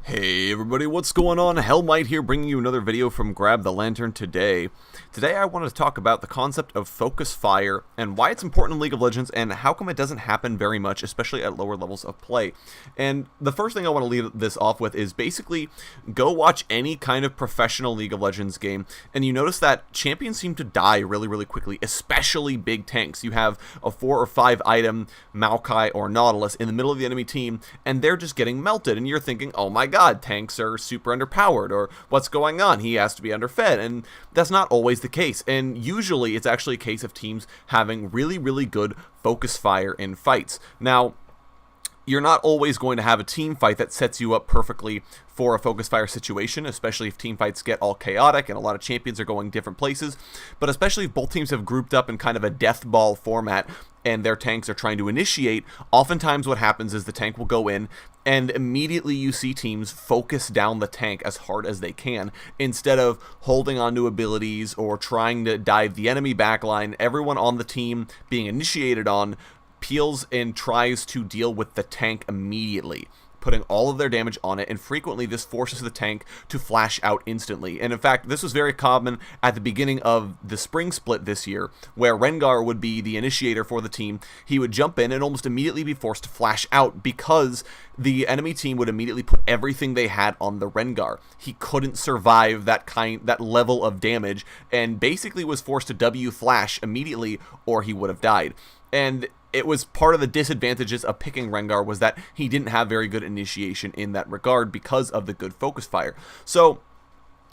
Hey everybody, what's going on? Hellmite here, bringing you another video from Grab the Lantern today. Today I wanted to talk about the concept of focus fire and why it's important in League of Legends and how come it doesn't happen very much, especially at lower levels of play. And the first thing I want to leave this off with is basically go watch any kind of professional League of Legends game and you notice that champions seem to die really quickly, especially big tanks. You have a 4 or 5 item Maokai or Nautilus in the middle of the enemy team and they're just getting melted and you're thinking, oh my god, tanks are super underpowered, or what's going on, he has to be underfed, and that's not always the case, and usually it's actually a case of teams having really good focus fire in fights. Now, you're not always going to have a team fight that sets you up perfectly for a focus fire situation, especially if team fights get all chaotic and a lot of champions are going different places, but especially if both teams have grouped up in kind of a death ball format and their tanks are trying to initiate, oftentimes what happens is the tank will go in and immediately you see teams focus down the tank as hard as they can instead of holding on to abilities or trying to dive the enemy backline. Everyone on the team being initiated on peels and tries to deal with the tank immediately, putting all of their damage on it, and frequently this forces the tank to flash out instantly. And in fact, this was very common at the beginning of the spring split this year, where Rengar would be the initiator for the team. He would jump in and almost immediately be forced to flash out because the enemy team would immediately put everything they had on the Rengar. He couldn't survive that level of damage and basically was forced to W flash immediately or he would have died. And it was part of the disadvantages of picking Rengar was that he didn't have very good initiation in that regard because of the good focus fire. So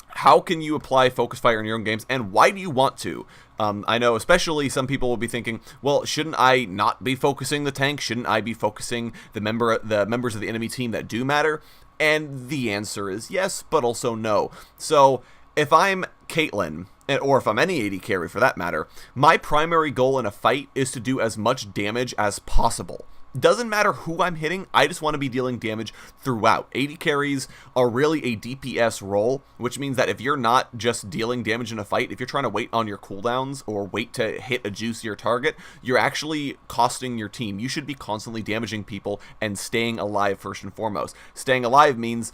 how can you apply focus fire in your own games, and why do you want to? I know especially some people will be thinking, well, shouldn't I not be focusing the tank? Shouldn't I be focusing the members of the enemy team that do matter? And the answer is yes, but also no. So if I'm Caitlyn, or if I'm any AD carry for that matter, my primary goal in a fight is to do as much damage as possible. Doesn't matter who I'm hitting, I just want to be dealing damage throughout. AD carries are really a DPS role, which means that if you're not just dealing damage in a fight, if you're trying to wait on your cooldowns or wait to hit a juicier target, you're actually costing your team. You should be constantly damaging people and staying alive first and foremost. Staying alive means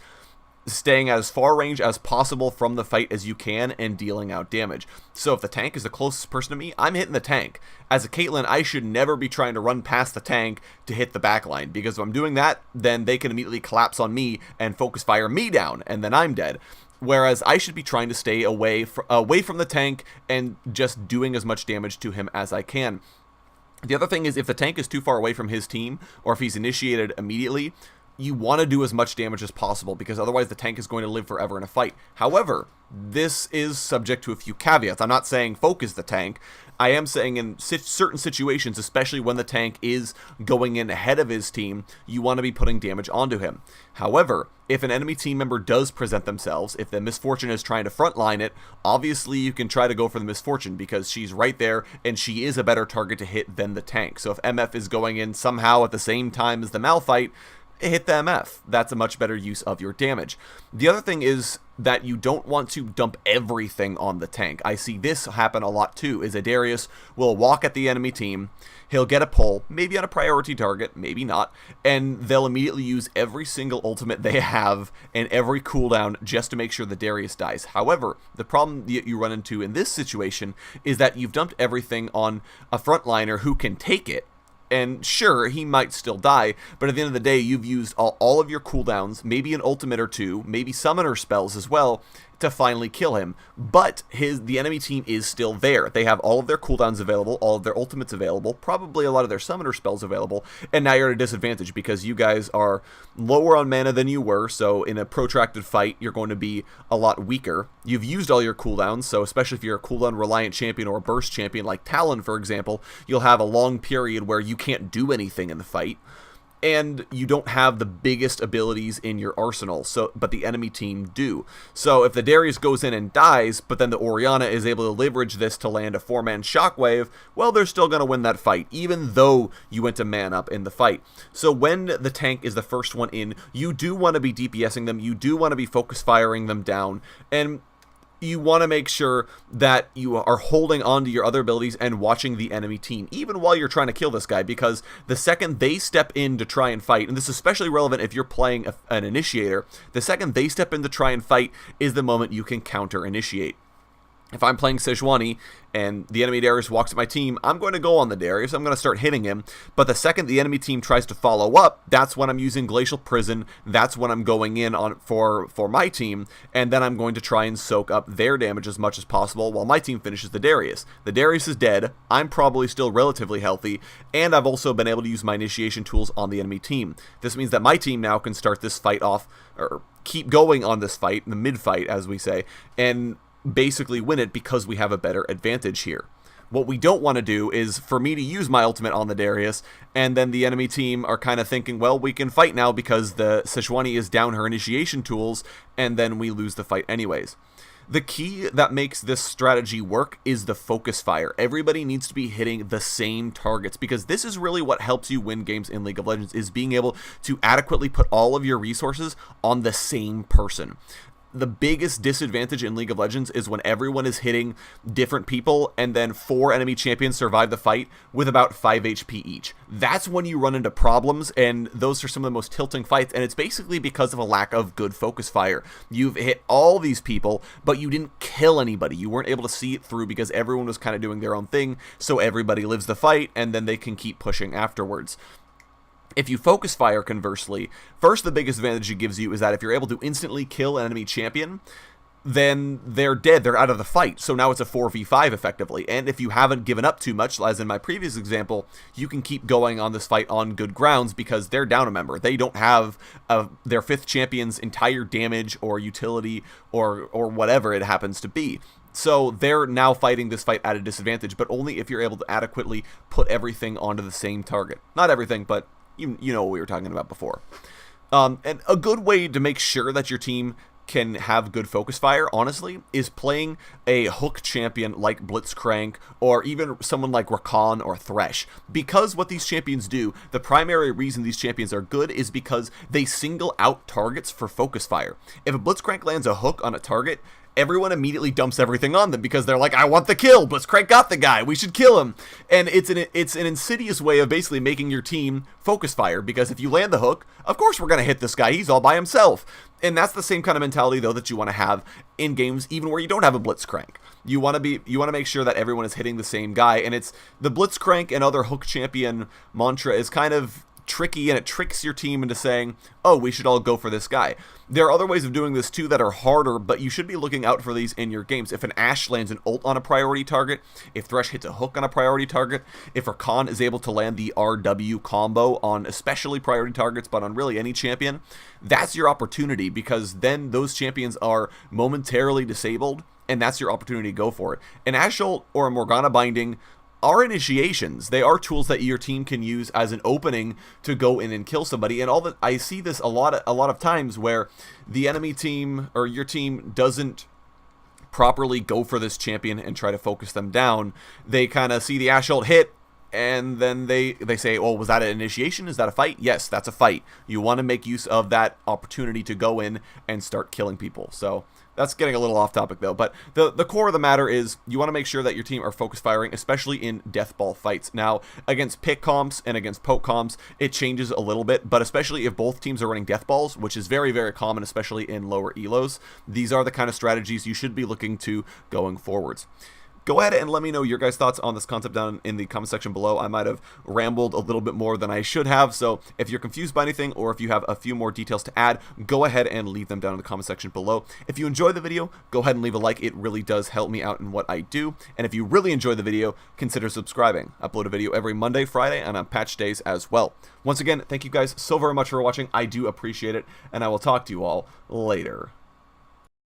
staying as far range as possible from the fight as you can and dealing out damage. So if the tank is the closest person to me, I'm hitting the tank. As a Caitlyn, I should never be trying to run past the tank to hit the backline, because if I'm doing that, then they can immediately collapse on me and focus fire me down, and then I'm dead. Whereas I should be trying to stay away from the tank and just doing as much damage to him as I can. The other thing is, if the tank is too far away from his team, or if he's initiated immediately, you want to do as much damage as possible, because otherwise the tank is going to live forever in a fight. However, this is subject to a few caveats. I'm not saying focus the tank. I am saying in certain situations, especially when the tank is going in ahead of his team, you want to be putting damage onto him. However, if an enemy team member does present themselves, if the Misfortune is trying to frontline it, obviously you can try to go for the Misfortune because she's right there and she is a better target to hit than the tank. So if MF is going in somehow at the same time as the Malphite, hit the MF. That's a much better use of your damage. The other thing is that you don't want to dump everything on the tank. I see this happen a lot too, is a Darius will walk at the enemy team, he'll get a pull, maybe on a priority target, maybe not, and they'll immediately use every single ultimate they have and every cooldown just to make sure the Darius dies. However, the problem that you run into in this situation is that you've dumped everything on a frontliner who can take it. And sure, he might still die, but at the end of the day, you've used all of your cooldowns, maybe an ultimate or two, maybe summoner spells as well, to finally kill him. But the enemy team is still there. They have all of their cooldowns available, all of their ultimates available, probably a lot of their summoner spells available, and now you're at a disadvantage because you guys are lower on mana than you were, so in a protracted fight, you're going to be a lot weaker. You've used all your cooldowns, so especially if you're a cooldown reliant champion or a burst champion like Talon, for example, you'll have a long period where you can't do anything in the fight. And you don't have the biggest abilities in your arsenal, but the enemy team do. So if the Darius goes in and dies, but then the Orianna is able to leverage this to land a 4-man shockwave, well, they're still going to win that fight, even though you went to man up in the fight. So when the tank is the first one in, you do want to be DPSing them, you do want to be focus firing them down, and you want to make sure that you are holding on to your other abilities and watching the enemy team, even while you're trying to kill this guy, because the second they step in to try and fight, and this is especially relevant if you're playing an initiator, the second they step in to try and fight is the moment you can counter-initiate. If I'm playing Sejuani and the enemy Darius walks at my team, I'm going to go on the Darius. I'm going to start hitting him. But the second the enemy team tries to follow up, that's when I'm using Glacial Prison. That's when I'm going in on for my team. And then I'm going to try and soak up their damage as much as possible while my team finishes the Darius. The Darius is dead. I'm probably still relatively healthy. And I've also been able to use my initiation tools on the enemy team. This means that my team now can start this fight off, or keep going on this fight, the mid-fight, as we say, and basically win it because we have a better advantage here. What we don't want to do is for me to use my ultimate on the Darius, and then the enemy team are kind of thinking, well, we can fight now because the Sejuani is down her initiation tools, and then we lose the fight anyways. The key that makes this strategy work is the focus fire. Everybody needs to be hitting the same targets, because this is really what helps you win games in League of Legends, is being able to adequately put all of your resources on the same person. The biggest disadvantage in League of Legends is when everyone is hitting different people and then 4 enemy champions survive the fight with about 5 HP each. That's when you run into problems, and those are some of the most tilting fights, and it's basically because of a lack of good focus fire. You've hit all these people, but you didn't kill anybody. You weren't able to see it through because everyone was kind of doing their own thing, so everybody lives the fight, and then they can keep pushing afterwards. If you focus fire, conversely, first, the biggest advantage it gives you is that if you're able to instantly kill an enemy champion, then they're dead, they're out of the fight, so now it's a 4v5 effectively, and if you haven't given up too much, as in my previous example, you can keep going on this fight on good grounds because they're down a member. They don't have their 5th champion's entire damage or utility or whatever it happens to be. So they're now fighting this fight at a disadvantage, but only if you're able to adequately put everything onto the same target. Not everything, but you know what we were talking about before. And a good way to make sure that your team can have good focus fire, honestly, is playing a hook champion like Blitzcrank, or even someone like Rakan or Thresh. Because what these champions do, the primary reason these champions are good is because they single out targets for focus fire. If a Blitzcrank lands a hook on a target, everyone immediately dumps everything on them because they're like, I want the kill, Blitzcrank got the guy, we should kill him. And it's an insidious way of basically making your team focus fire, because if you land the hook, of course we're going to hit this guy, he's all by himself. And that's the same kind of mentality, though, that you want to have in games even where you don't have a Blitzcrank. You want to make sure that everyone is hitting the same guy, and it's the Blitzcrank and other hook champion mantra is kind of tricky, and it tricks your team into saying, oh, we should all go for this guy. There are other ways of doing this too that are harder, but you should be looking out for these in your games. If an Ashe lands an ult on a priority target, if Thresh hits a hook on a priority target, if Rakan is able to land the RW combo on especially priority targets, but on really any champion, that's your opportunity, because then those champions are momentarily disabled, and that's your opportunity to go for it. An Ashe ult or a Morgana binding are initiations. They are tools that your team can use as an opening to go in and kill somebody. And all that, I see this a lot of times where the enemy team or your team doesn't properly go for this champion and try to focus them down. They kind of see the Ashe ult hit, and then they say, oh, was that an initiation? Is that a fight? Yes, that's a fight. You want to make use of that opportunity to go in and start killing people. So that's getting a little off topic, though. But the core of the matter is you want to make sure that your team are focus firing, especially in death ball fights. Now, against pick comps and against poke comps, it changes a little bit, but especially if both teams are running death balls, which is very, very common, especially in lower elos, these are the kind of strategies you should be looking to going forwards. Go ahead and let me know your guys' thoughts on this concept down in the comment section below. I might have rambled a little bit more than I should have, so if you're confused by anything or if you have a few more details to add, go ahead and leave them down in the comment section below. If you enjoy the video, go ahead and leave a like. It really does help me out in what I do. And if you really enjoy the video, consider subscribing. I upload a video every Monday, Friday, and on patch days as well. Once again, thank you guys so very much for watching. I do appreciate it, and I will talk to you all later.